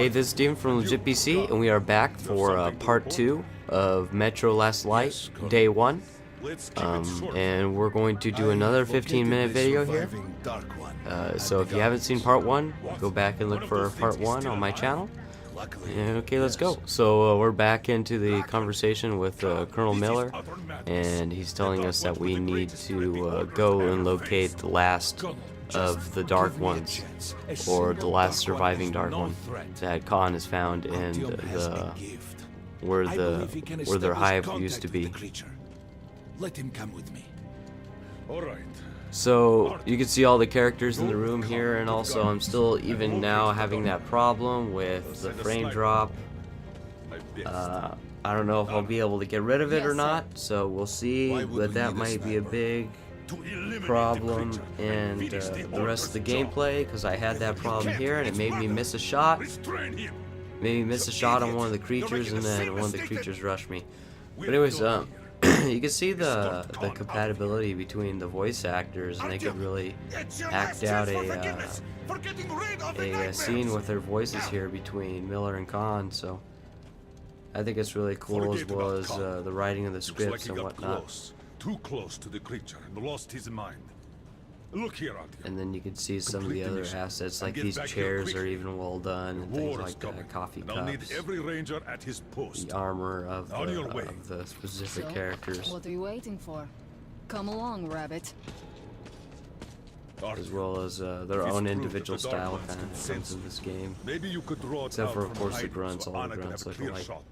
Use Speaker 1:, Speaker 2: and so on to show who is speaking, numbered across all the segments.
Speaker 1: Hey, this is Steven from Legit PC, and we are back for part 2 of Metro Last Light, day 1. And we're going to do another 15-minute video here. So if you haven't seen part 1, go back and look for part 1 on my channel. And okay, let's go. So we're back into the conversation with Colonel Miller, and he's telling us that we need to go and locate the last of the Dark Ones, or the last surviving Dark One that Khan has found in where their hive used to be.
Speaker 2: Let him come with me.
Speaker 3: All right.
Speaker 1: So you can see all the characters in the room here, and also I'm still even now having that problem with the frame drop. I don't know if I'll be able to get rid of it or not, so we'll see, but that might be a big problem in the rest of the gameplay, because I had that problem here and it made me miss a shot. Made me miss a shot on one of the creatures, and then one of the creatures rushed me. But anyways, you can see the compatibility between the voice actors, and they could really act out a scene with their voices here between Miller and Khan. So I think it's really cool, as well as the writing of the scripts and whatnot.
Speaker 3: Too close to the creature and lost his mind. Look here, Artyom.
Speaker 1: And then you can see some of the other assets, like these chairs are even well done, and things like that, coffee cups,
Speaker 3: need every ranger at his post.
Speaker 1: the armor of the specific characters,
Speaker 4: what are you waiting for? Come along, rabbit.
Speaker 1: as well as their own individual style kind of comes in this game.
Speaker 3: Maybe you could draw it
Speaker 1: Except
Speaker 3: out
Speaker 1: for, of
Speaker 3: from
Speaker 1: course, the
Speaker 3: hiding
Speaker 1: grunts.
Speaker 3: so
Speaker 1: All the
Speaker 3: Anna can
Speaker 1: grunts
Speaker 3: have a
Speaker 1: look
Speaker 3: clear
Speaker 1: alike.
Speaker 3: shot.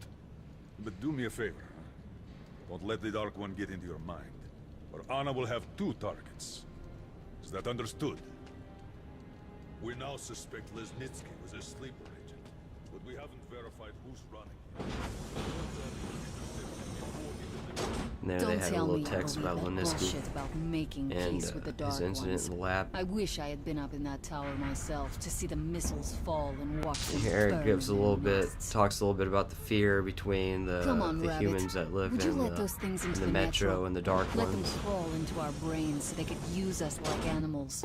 Speaker 3: But do me a favor. Don't let the Dark One get into your mind, or Anna will have 2 targets. Is that understood? We now suspect Lesnitsky was a sleeper agent, but we haven't verified who's running.
Speaker 1: And there they had a little text about Leninsky and his incident in the lab.
Speaker 4: I wish I had been up in that tower myself to see the missiles fall and watch them
Speaker 1: Here it
Speaker 4: burn
Speaker 1: gives a
Speaker 4: in
Speaker 1: little
Speaker 4: their
Speaker 1: bit,
Speaker 4: nests.
Speaker 1: talks a little bit about the fear between the
Speaker 4: Rabbit.
Speaker 1: humans that live
Speaker 4: Would you
Speaker 1: in
Speaker 4: let those things into
Speaker 1: the
Speaker 4: the
Speaker 1: metro and the Dark
Speaker 4: Let them
Speaker 1: Ones.
Speaker 4: crawl into our brains so they could use us like animals.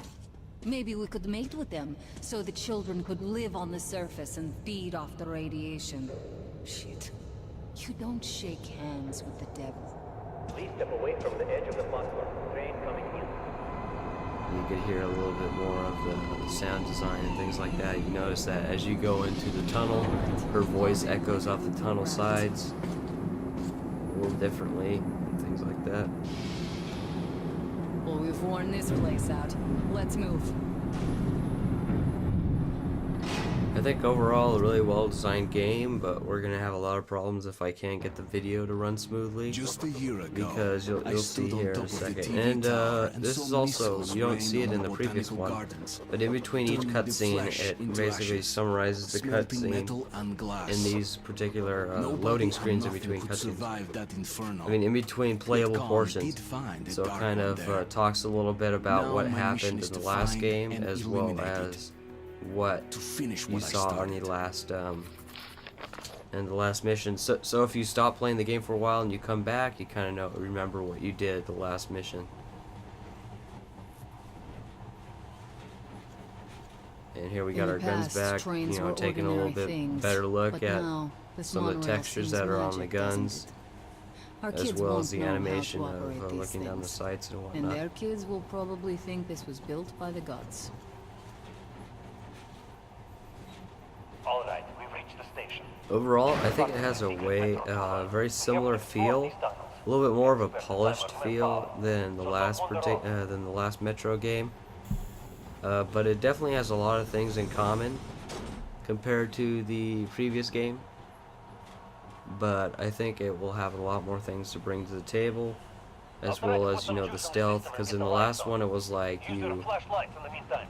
Speaker 4: Maybe we could mate with them so the children could live on the surface and feed off the radiation. Shit. You don't shake hands with the devil.
Speaker 5: Please step away from the edge of the platform. Train coming in.
Speaker 1: You could hear a little bit more of the sound design and things like that. You notice that as you go into the tunnel, her voice echoes off the tunnel sides a little differently, and things like that.
Speaker 4: Well, we've worn this place out. Let's move.
Speaker 1: I think overall a really well designed game, but we're gonna have a lot of problems if I can't get the video to run smoothly.
Speaker 2: Just a year ago,
Speaker 1: Because you'll see
Speaker 2: stood on
Speaker 1: here in
Speaker 2: top
Speaker 1: a
Speaker 2: of the
Speaker 1: second.
Speaker 2: TV
Speaker 1: And
Speaker 2: tower
Speaker 1: this
Speaker 2: saw
Speaker 1: is also,
Speaker 2: missiles
Speaker 1: you don't
Speaker 2: rain
Speaker 1: see it
Speaker 2: on
Speaker 1: in the
Speaker 2: our
Speaker 1: previous
Speaker 2: botanical
Speaker 1: one,
Speaker 2: gardens,
Speaker 1: but in between each
Speaker 2: turning the
Speaker 1: cutscene
Speaker 2: flesh
Speaker 1: it
Speaker 2: into
Speaker 1: basically
Speaker 2: ashes,
Speaker 1: summarizes the
Speaker 2: smelting
Speaker 1: cutscene
Speaker 2: metal and glass.
Speaker 1: in these particular
Speaker 2: Nobody
Speaker 1: loading
Speaker 2: and
Speaker 1: screens in
Speaker 2: nothing
Speaker 1: between
Speaker 2: could
Speaker 1: cutscenes.
Speaker 2: survive that inferno.
Speaker 1: I mean, in between playable
Speaker 2: Khan
Speaker 1: portions.
Speaker 2: did find a
Speaker 1: So it
Speaker 2: Dark
Speaker 1: kind
Speaker 2: One
Speaker 1: of
Speaker 2: there.
Speaker 1: talks a little bit about
Speaker 2: Now
Speaker 1: what
Speaker 2: my mission
Speaker 1: happened
Speaker 2: is
Speaker 1: in the
Speaker 2: to
Speaker 1: last
Speaker 2: find
Speaker 1: game,
Speaker 2: and
Speaker 1: as well
Speaker 2: eliminate
Speaker 1: as what
Speaker 2: to finish
Speaker 1: you
Speaker 2: what I
Speaker 1: saw on
Speaker 2: started.
Speaker 1: the last mission. So if you stop playing the game for a while and you come back, you kind of remember what you did the last mission. And here we got our guns back, taking a little bit better look at some of the textures that are on the guns, as well as the animation of looking down the sights and
Speaker 4: And
Speaker 1: whatnot.
Speaker 4: their kids will probably think this was built by the gods.
Speaker 5: All right, we've reached the station.
Speaker 1: Overall, I think it has a very similar feel, a little bit more of a polished feel than the last Metro game. But it definitely has a lot of things in common compared to the previous game. But I think it will have a lot more things to bring to the table, as well as, the stealth, because in the last one it was like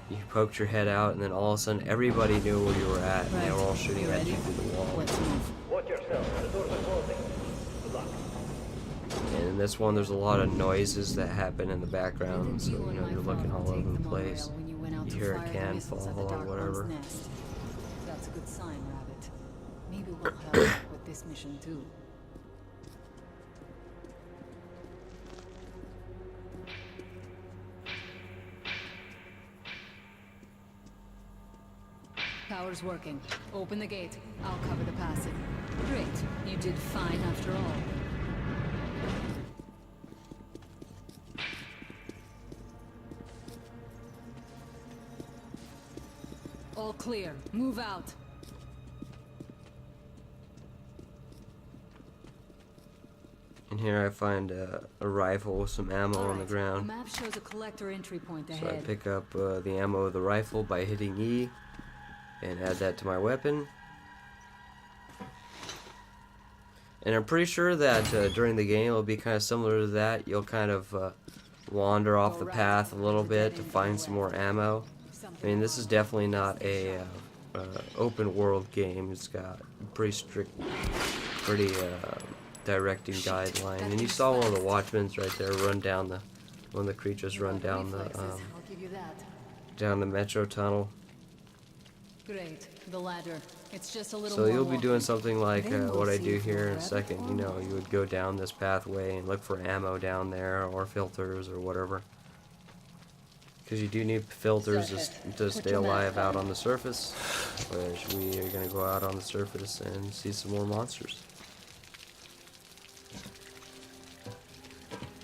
Speaker 1: you poked your head out and then all of a sudden everybody knew where you were at, and they were all shooting at you through the wall.
Speaker 4: Let's move.
Speaker 5: Watch yourself. The doors are closing. Good luck.
Speaker 1: And in this one there's a lot of noises that happen in the background, so you're looking all over the place. You hear a can fall or whatever.
Speaker 4: That's a good sign, Rabbit. Maybe we'll help with this mission too. Power's working. Open the gate. I'll cover the passing. Great. You did fine after all. All clear. Move out.
Speaker 1: And here I find a rifle with some ammo on the
Speaker 4: The
Speaker 1: ground.
Speaker 4: map shows a collector entry point
Speaker 1: So I
Speaker 4: ahead.
Speaker 1: pick up the ammo of the rifle by hitting E and add that to my weapon. And I'm pretty sure that during the game it'll be kind of similar to that. You'll kind of wander off the path a little bit to find some more ammo. I mean, this is definitely not a open world game. It's got pretty strict, pretty directing guideline. And you saw one of the watchmen's right there run down the, one of the creatures run down the
Speaker 4: Reflexes, I'll give you that.
Speaker 1: down the metro tunnel.
Speaker 4: Great. The ladder. It's just a little
Speaker 1: So
Speaker 4: more
Speaker 1: you'll be doing
Speaker 4: walking.
Speaker 1: something like
Speaker 4: Then we'll
Speaker 1: what I
Speaker 4: see
Speaker 1: do
Speaker 4: if
Speaker 1: here
Speaker 4: we'll
Speaker 1: in a
Speaker 4: grab it
Speaker 1: second.
Speaker 4: or
Speaker 1: You know, you would go down this pathway and look for ammo down there or filters or whatever. Because you do need filters to stay
Speaker 4: your mask
Speaker 1: alive out
Speaker 4: on.
Speaker 1: on the surface, which we are going to go out on the surface and see some more monsters.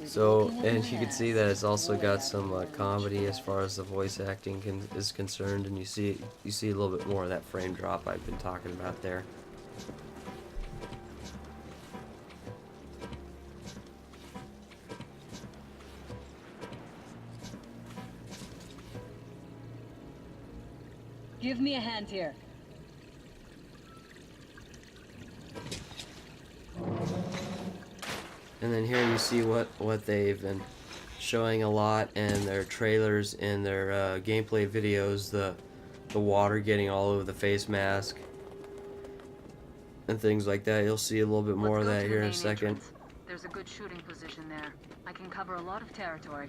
Speaker 1: So, and you can see that it's also got some comedy as far as the voice acting is concerned, and you see a little bit more of that frame drop I've been talking about there.
Speaker 4: Give me a hand here.
Speaker 1: And then here you see what they've been showing a lot in their trailers, in their gameplay videos, the water getting all over the face mask and things like that. You'll see a little bit more of that here in a second.
Speaker 4: There's a good shooting position there. I can cover a lot of territory.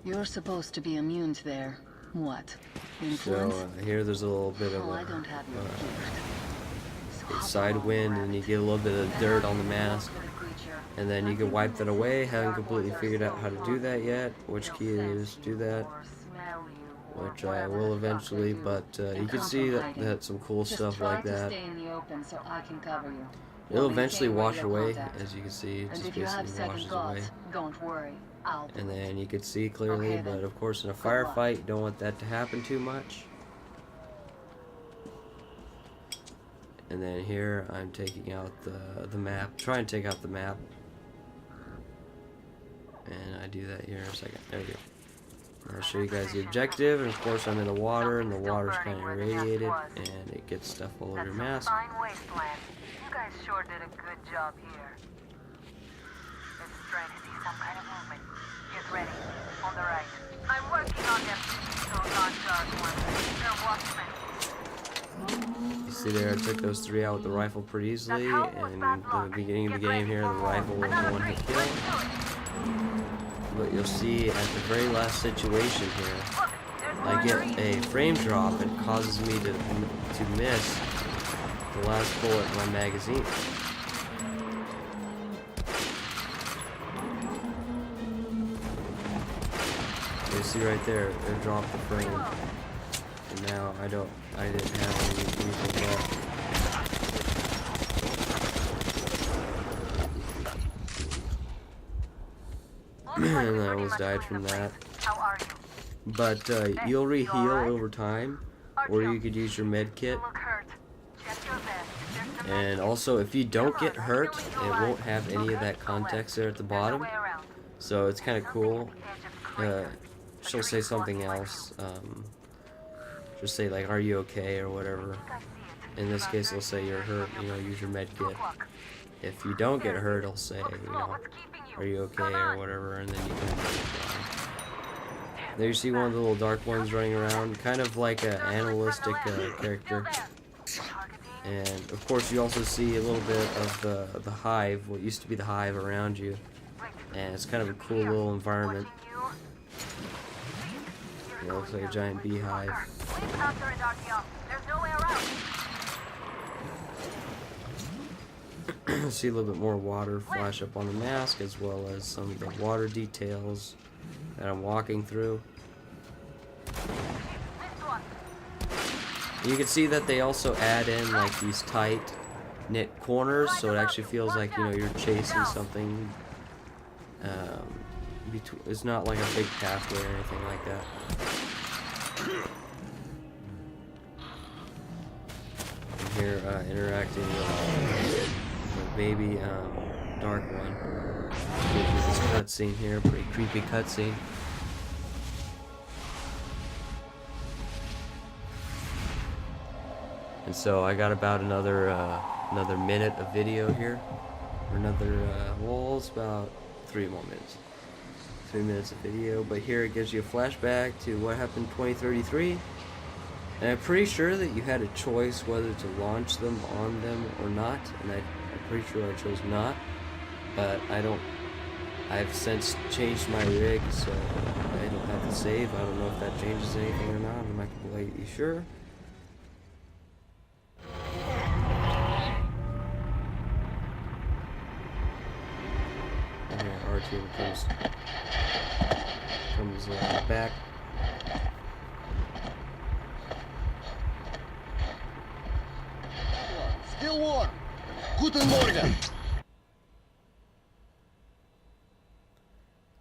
Speaker 4: You're supposed to be immune to their what? Influence?
Speaker 1: So here there's a little bit of
Speaker 4: Oh, I don't have your gift. So hop
Speaker 1: side
Speaker 4: along,
Speaker 1: wind, and you
Speaker 4: rabbit.
Speaker 1: get a little bit of dirt on the mask.
Speaker 4: For the creature.
Speaker 1: And then you can wipe that away. Haven't completely figured out how to do that yet, which key it is to do that, which I will eventually, but you can see that some cool
Speaker 4: Just
Speaker 1: stuff
Speaker 4: try
Speaker 1: like
Speaker 4: to
Speaker 1: that.
Speaker 4: stay in the open so I can cover you.
Speaker 1: It'll
Speaker 4: We'll
Speaker 1: eventually
Speaker 4: maintain
Speaker 1: wash
Speaker 4: regular
Speaker 1: away,
Speaker 4: contact.
Speaker 1: as you can see, it
Speaker 4: And
Speaker 1: just
Speaker 4: if you have
Speaker 1: basically
Speaker 4: second
Speaker 1: washes away.
Speaker 4: thoughts, don't worry. I'll do
Speaker 1: And
Speaker 4: it.
Speaker 1: then you can see clearly,
Speaker 4: Okay, then.
Speaker 1: but of course in a
Speaker 4: Good luck.
Speaker 1: firefight, you don't want that to happen too much. And then here, I'm taking out the map, trying to take out the map. And I do that here in a second. There we go. And I'll show you guys the objective, and of course I'm in the water, and the water's kind of irradiated, and it gets stuff all over your mask.
Speaker 6: Fine wasteland. You guys sure did a good job here. There's trying to be some kind of movement. Get ready. On the right. I'm working on them. Those aren't dark ones. They're watchmen.
Speaker 1: You see there, I took those three out with the rifle pretty easily, and in the beginning of the game here, the rifle was a one-hit kill. But you'll see at the very last situation here, I get a frame drop and causes me to miss the last bullet in my magazine. You see right there, it dropped the frame. And now I didn't have anything left. And I almost died from that.
Speaker 6: How are you?
Speaker 1: But you'll reheal over time, or you could use your med kit.
Speaker 6: You look hurt. Check your vest. There's some
Speaker 1: And also, if you don't get hurt, it won't have any of that context there at the bottom.
Speaker 6: way around.
Speaker 1: So it's kind of cool.
Speaker 6: Edge of the crater.
Speaker 1: She'll say something else. Just say like, "Are you okay?" or whatever.
Speaker 6: I see it.
Speaker 1: In this case, it'll say you're hurt. You know, use your med kit.
Speaker 6: Look.
Speaker 1: If you don't get hurt, it'll say,
Speaker 6: Look
Speaker 1: you
Speaker 6: slow.
Speaker 1: know,
Speaker 6: What's keeping you?
Speaker 1: "Are you okay?"
Speaker 6: Come
Speaker 1: or
Speaker 6: on.
Speaker 1: whatever, and then you can. There you see one of the little dark ones running around, kind of like an animalistic character. And of course, you also see a little bit of the hive, what used to be the hive around you, and it's kind of a cool little environment. It looks like a giant beehive.
Speaker 6: Please counter it, RTO. There's no way around.
Speaker 1: See a little bit more water flash up on the mask, as well as some of the water details that I'm walking through.
Speaker 6: This one.
Speaker 1: You can see that they also add in like these tight knit corners, so it actually feels like, you know, you're chasing something. It's not like a big pathway or anything like that. And here, interacting with the baby Dark One. Gives you this cutscene here, pretty creepy cutscene. And so I got about another minute of video here, or another well, it's about 3 more minutes. 3 minutes of video, but here it gives you a flashback to what happened in 2033. And I'm pretty sure that you had a choice whether to launch them on them or not, and I'm pretty sure I chose not. But I've since changed my rig, so I don't have to save. I don't know if that changes anything or not. I'm not completely sure. And here R2 comes back.
Speaker 7: Still warm. Guten Morgen.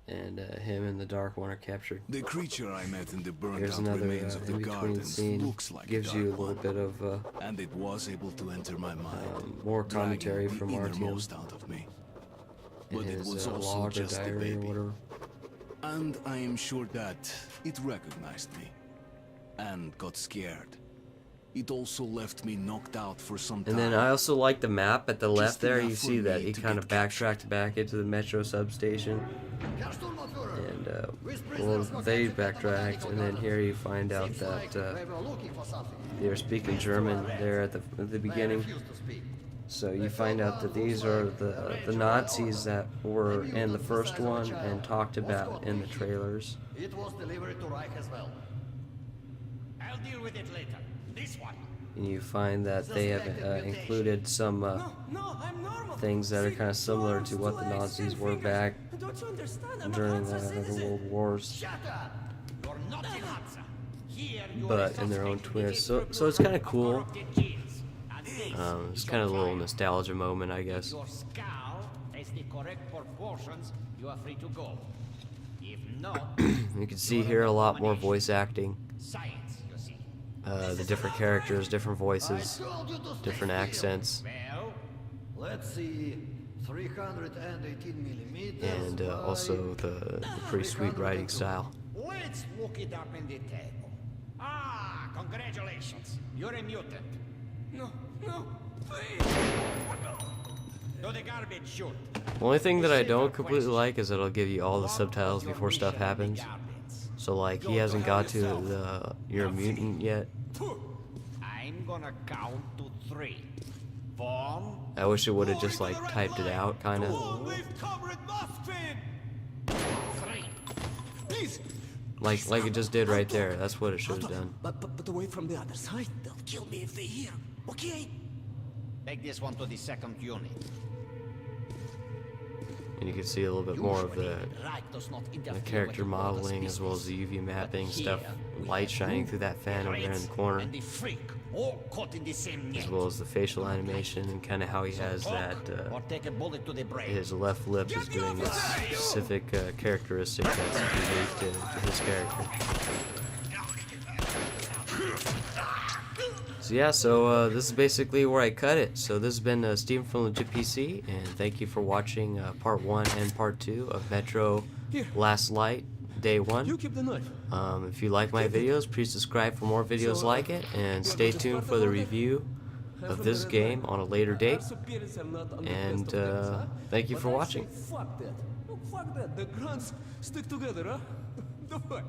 Speaker 1: And him and the Dark One are captured.
Speaker 2: The creature I met in the burned
Speaker 1: Here's
Speaker 2: out
Speaker 1: another
Speaker 2: remains of the
Speaker 1: in between
Speaker 2: gardens
Speaker 1: scene.
Speaker 2: looks like
Speaker 1: Gives
Speaker 2: a
Speaker 1: you a
Speaker 2: dark
Speaker 1: little
Speaker 2: one.
Speaker 1: bit of
Speaker 2: And it was able to enter my mind,
Speaker 1: more commentary
Speaker 2: dragging
Speaker 1: from
Speaker 2: the
Speaker 1: R2
Speaker 2: innermost out of me.
Speaker 1: in
Speaker 2: But it
Speaker 1: his
Speaker 2: was also
Speaker 1: log or
Speaker 2: just a
Speaker 1: diary or
Speaker 2: baby.
Speaker 1: whatever.
Speaker 2: And I am sure that it recognized me and got scared. It also left me knocked out for some time.
Speaker 1: And then I also like the map at the left
Speaker 2: Just
Speaker 1: there.
Speaker 2: enough
Speaker 1: You
Speaker 2: for
Speaker 1: see that
Speaker 2: me
Speaker 1: he
Speaker 2: to
Speaker 1: kind of
Speaker 2: get
Speaker 1: backtracked back into the metro substation. And well, they backtracked, and then here you find out that they're speaking German there at the beginning. So you find out that these are the Nazis that were in the first one and talked about in the trailers.
Speaker 7: It was delivered to Reich as well. I'll deal with it later. This one.
Speaker 1: And you find that they have included some things that are kind of similar to what the Nazis were back during the World Wars,
Speaker 7: Shut up. You're not a Nazi. Here you
Speaker 1: but in their own twist. So it's kind of cool. It's kind of a little nostalgia moment, I guess.
Speaker 7: Your skull has the correct proportions. You are free to go. If not,
Speaker 1: You can see here a lot more voice acting.
Speaker 7: science, you see.
Speaker 1: The different characters, different voices, different accents,
Speaker 7: Well,
Speaker 8: Let's see, 318 millimeters.
Speaker 1: and also the pretty sweet writing style.
Speaker 7: let's look it up in the table. Ah, congratulations. You're a mutant. No, please. To the garbage chute.
Speaker 1: The only thing that I don't completely like is that it'll give you all the subtitles before stuff happens. So like he hasn't got to the "you're a mutant" yet.
Speaker 7: I'm gonna count to 3. 1.
Speaker 1: I wish it would have just like typed it out, kind of.
Speaker 7: 3.
Speaker 1: Like it just did right there. That's what it should have done.
Speaker 9: But away from the other side. They'll kill me if they hear. Okay?
Speaker 7: Take this one to the 2nd unit.
Speaker 1: And you can see a little bit more of the
Speaker 7: Reich does not interfere
Speaker 1: character
Speaker 7: with the
Speaker 1: modeling
Speaker 7: order's
Speaker 1: as well as the
Speaker 7: business.
Speaker 1: UV mapping
Speaker 7: But
Speaker 1: stuff,
Speaker 7: here we
Speaker 1: light
Speaker 7: have
Speaker 1: shining
Speaker 7: you,
Speaker 1: through that fan over there in the
Speaker 7: Fritz,
Speaker 1: corner,
Speaker 7: and the freak, all caught in the same net.
Speaker 1: as well as the facial animation and kind of how he has that
Speaker 7: or take a bullet to the brain.
Speaker 1: his left lip is doing this specific characteristic that's unique to his character. So yeah, this is basically where I cut it. So this has been Steven from Legit PC, and thank you for watching part 1 and part 2 of Metro Last Light Day 1.
Speaker 9: You keep the knife.
Speaker 1: If you like my videos, please subscribe for more videos like it, and stay tuned for the review of this game on a later date. And thank you for watching.
Speaker 9: Fuck that. Fuck that. The grunts stick together, huh? The fuck?